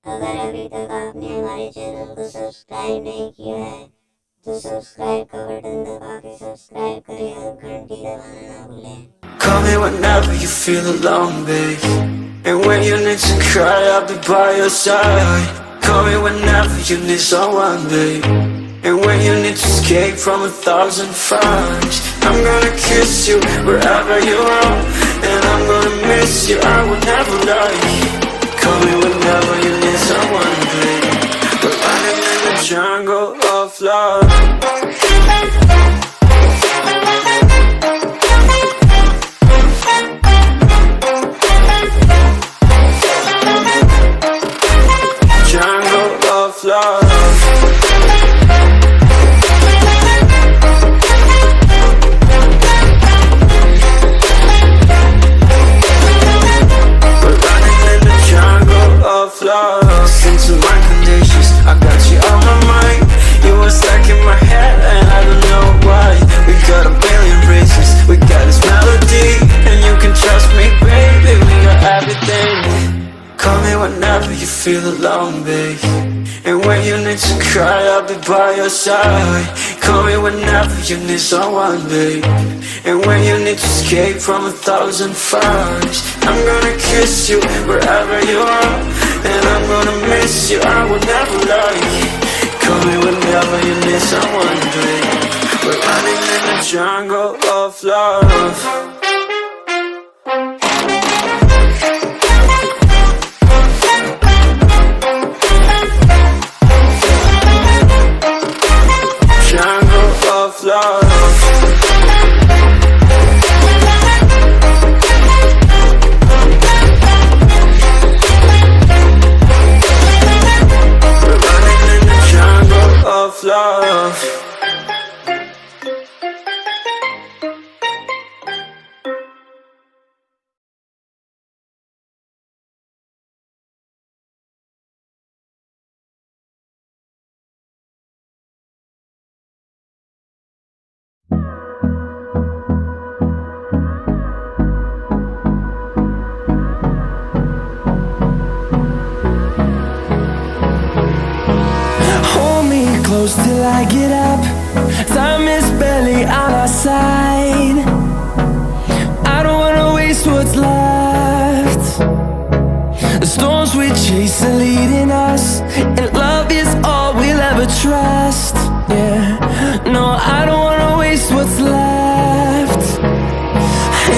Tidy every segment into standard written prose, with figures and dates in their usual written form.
अगर अभी तक आपने हमारे चैनल को सब्सक्राइब नहीं किया है तो सब्सक्राइब का बटन दबा के सब्सक्राइब करें और घंटी दबाना ना भूलें। Call me whenever you feel alone, babe. And when you need to cry, I'll be by your side. Call me whenever you need someone, babe. And when you need to escape from 1,000 fires, I'm gonna kiss you wherever you are. And I'm gonna miss you, I will never lie. Call me whenever you need someone, babe. We're running in the jungle of love. Listen to my conditions, I got you on my mind. You were stuck in my head and I don't know why. We got a billion reasons, we got this melody. And you can trust me, baby, we got everything. Call me whenever you feel alone, babe. And when you need to cry, I'll be by your side. Call me whenever you need someone, babe. And when you need to escape from 1,000 fires, I'm gonna kiss you wherever you are. And I'm gonna miss you, I will never lie. Call me whenever you need someone, babe. We're running in the jungle of love. Till I get up, time is barely on our side. I don't wanna waste what's left. The storms we chase are leading us, and love is all we'll ever trust. Yeah, no, I don't wanna waste what's left.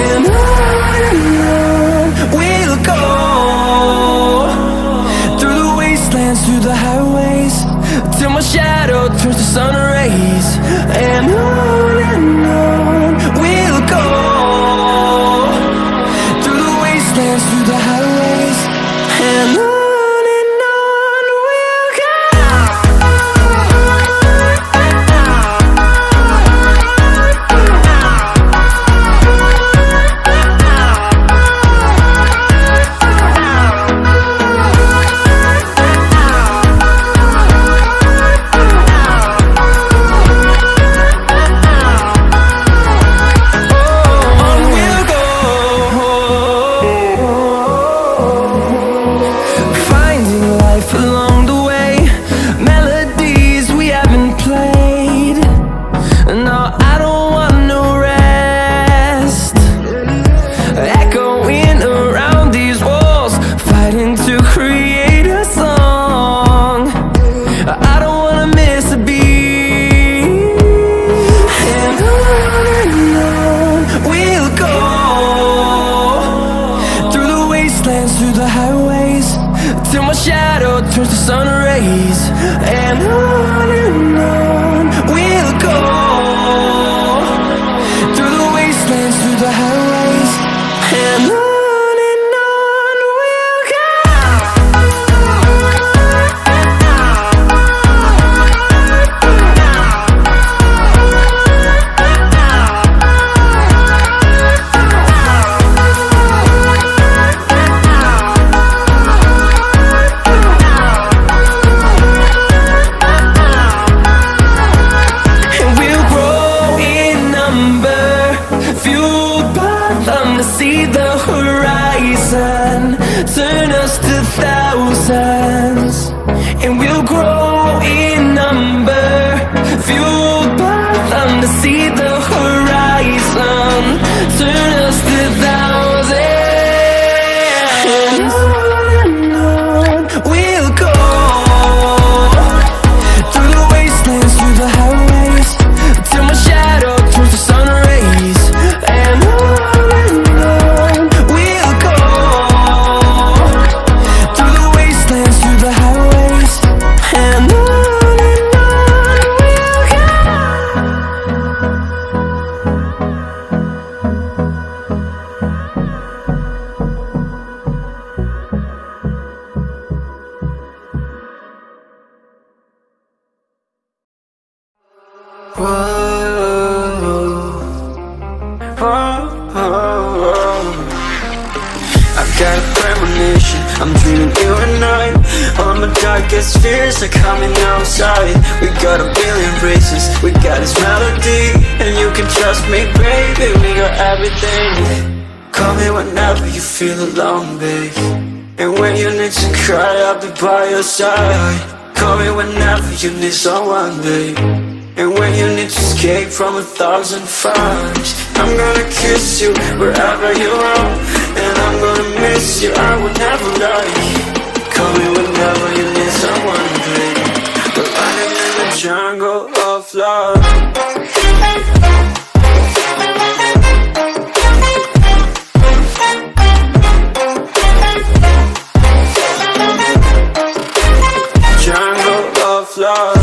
And on we'll go, through the wastelands, through the highways, till my shadow turns to sun rays. And on we'll go, through the wastelands, through the highways. And on we'll go. Through the highways, till my shadow turns to sun rays. And on we'll go, through the wastelands, through the highways. And on we'll go. biggest fears are coming outside. We got a billion races, we got this melody, and you can trust me, baby, we got everything. Call me whenever you feel alone, babe, and when you need to cry, I'll be by your side. Call me whenever you need someone, babe, and when you need to escape from 1,000 fires. I'm gonna kiss you wherever you are, and I'm gonna miss you, I would never lie. Call me whenever you need someone, babe. We're running in the jungle of love. Jungle of love.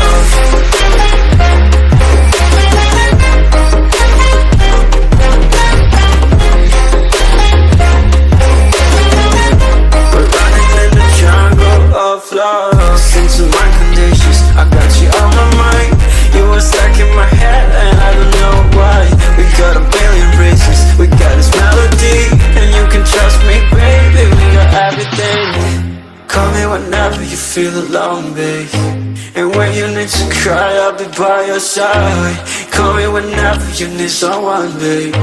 Listen to my conditions, I got you on my mind. You were stuck in my head and I don't know why. We got a billion races, we got this melody, and you can trust me, baby, we got everything. Call me whenever you feel alone, babe, and when you need to cry, I'll be by your side. Call me whenever you need someone, babe,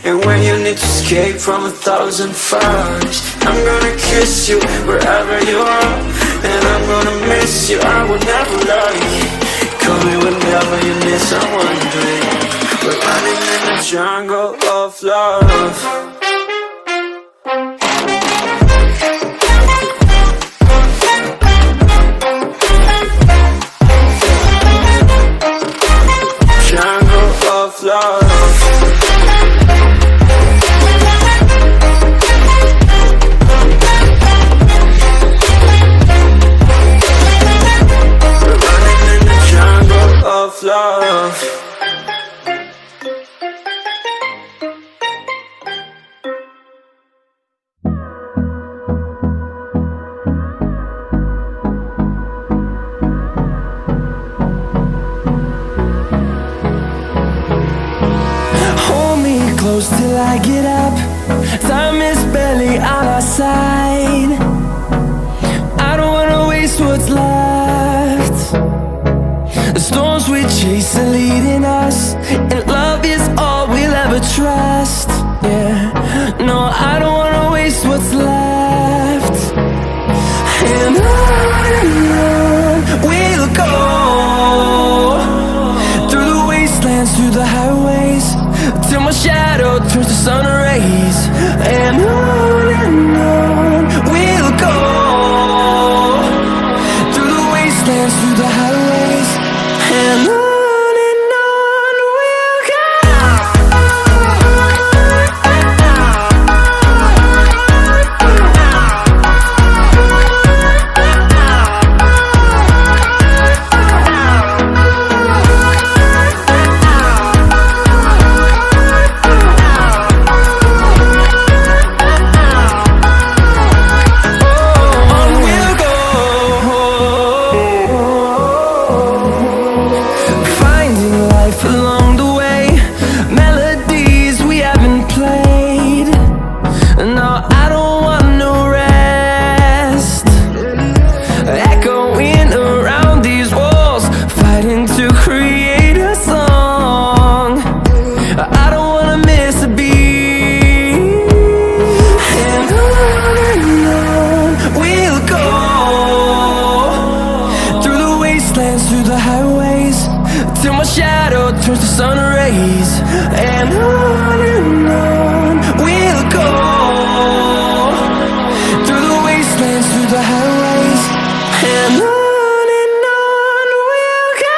and when you need to escape from 1,000 fires. I'm gonna kiss you wherever you are, and I'm gonna miss you, I will never lie. Call me whenever you need someone, babe. We're running in the jungle of love. Jungle of love. Of love. Hold me close till I get up. Time is barely on our side. I don't wanna waste what's left. The storms we chase are leading us, and love is all we'll ever trust. Yeah, no, I don't wanna waste what's left. And on we'll go, through the wastelands, through the highways, till my shadow turns to sun rays. And on we'll go, through the wastelands, through the highways, and on we'll go. Through the highways, till my shadow turns to sun rays. And on we'll go, through the wastelands, through the highways, and on we'll go.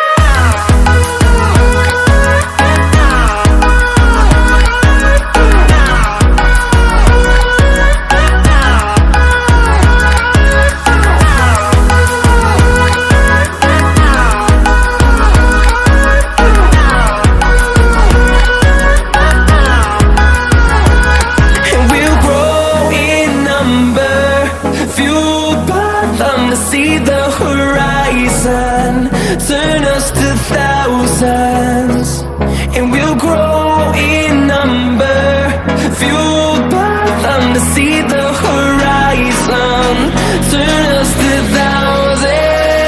See the horizon, turn us to thousands, and we'll grow in number, fueled by them to see the horizon, turn us to thousands.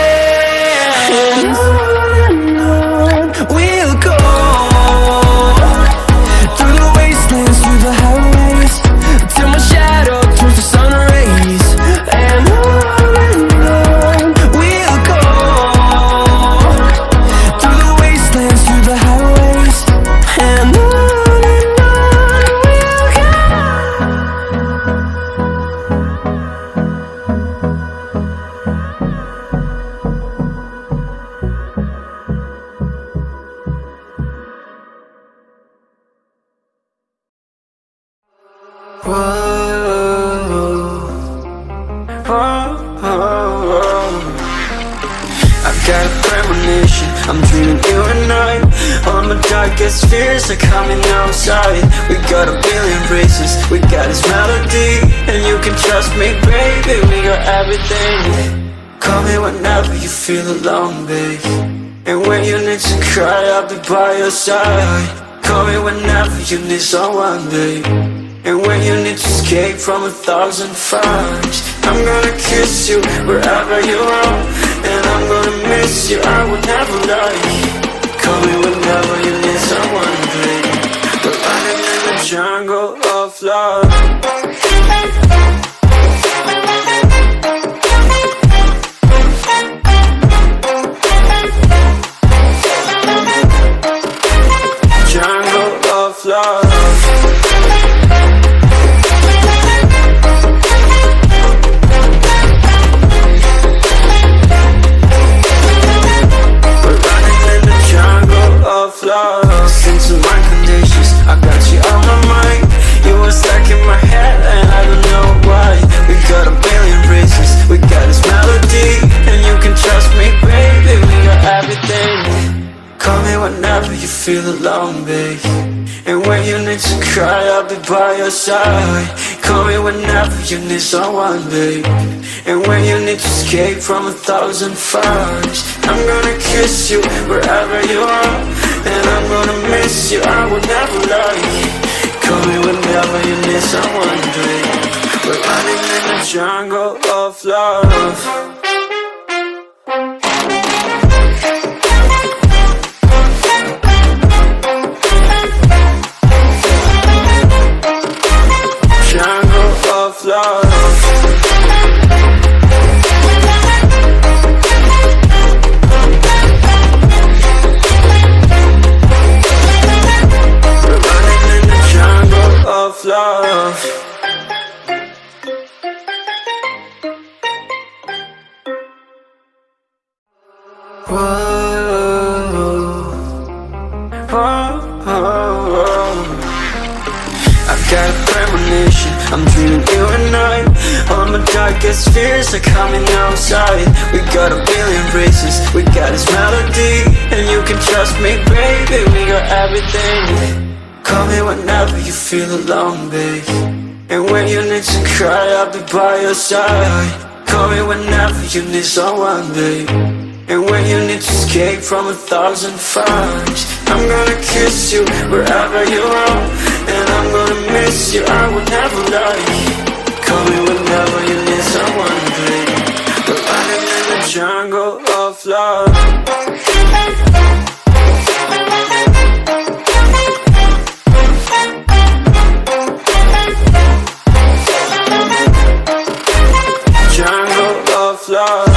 I'm dreaming you and I. All my darkest fears are coming outside. We got a billion races, we got this melody, and you can trust me, baby, we got everything. Call me whenever you feel alone, babe, and when you need to cry, I'll be by your side. Call me whenever you need someone, babe, and when you need to escape from 1,000 fires. I'm gonna kiss you wherever you are, and I'm gonna miss you, I will never lie. Call me whenever you need someone, babe. We're running in the jungle of love. Jungle of love. Listen to my conditions, I got you on my mind. You were stuck in my head and I don't know why. We got a billion races, we got this melody, and you can trust me, baby, we got everything. Call me whenever you feel alone, babe, and when you need to cry, I'll be by your side. Call me whenever you need someone, babe, and when you need to escape from 1,000 fires. I'm gonna kiss you wherever you are, and I'm gonna miss you, I will never lie. Call me whenever you need someone, babe. We're running in the jungle of love. Jungle of love. Love. I've got a premonition, I'm dreaming you and I. All my darkest fears are coming outside. We got a billion races, we got this melody, and you can trust me, baby, we got everything. Call me whenever you feel alone, babe, and when you need to cry, I'll be by your side. Call me whenever you need someone, babe, and when you need to escape from 1,000 fires. I'm gonna kiss you wherever you are, and I'm gonna miss you, I will never lie. Call me whenever you need someone, babe. We're running in the jungle of love. Jungle of love.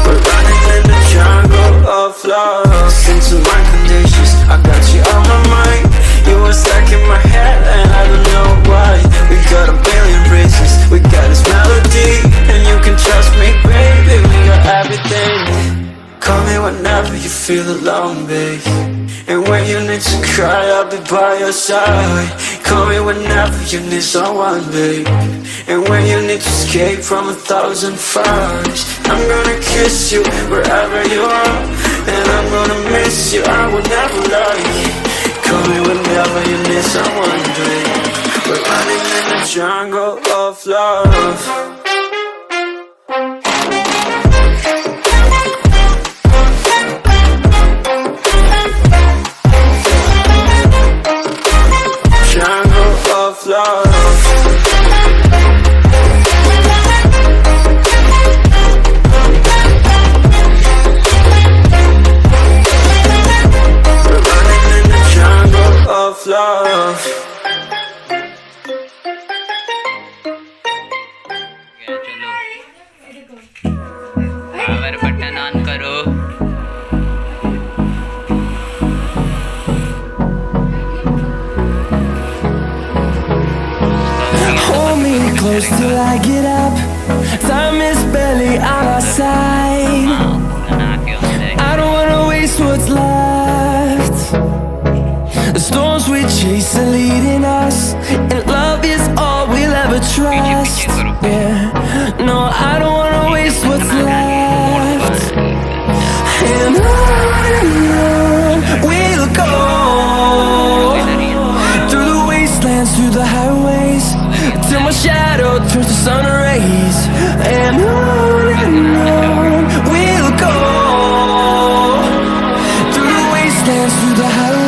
We're running in the jungle of love. Listen to my conditions, I got you on my mind. You were stuck in my head and I don't know why. We got a billion races, we got this melody, and you can trust me, baby, we got everything. Call me whenever you feel alone, babe, and when you need to cry, I'll be by your side. Call me whenever you need someone, babe, and when you need to escape from 1,000 fires. I'm gonna kiss you wherever you are, and I'm gonna miss you, I will never lie. Call me whenever you need someone, babe. We're running in the jungle of love. close till I get up. Time is barely on our side. I don't wanna waste what's left. The storms we chase are leading us, and love is all we'll ever trust. Yeah, no, I don't wanna waste what's left. And on we'll go, through the wastelands, through the highways, till my shadow turns to sun rays. And on we'll go, through the wastelands, through the highways.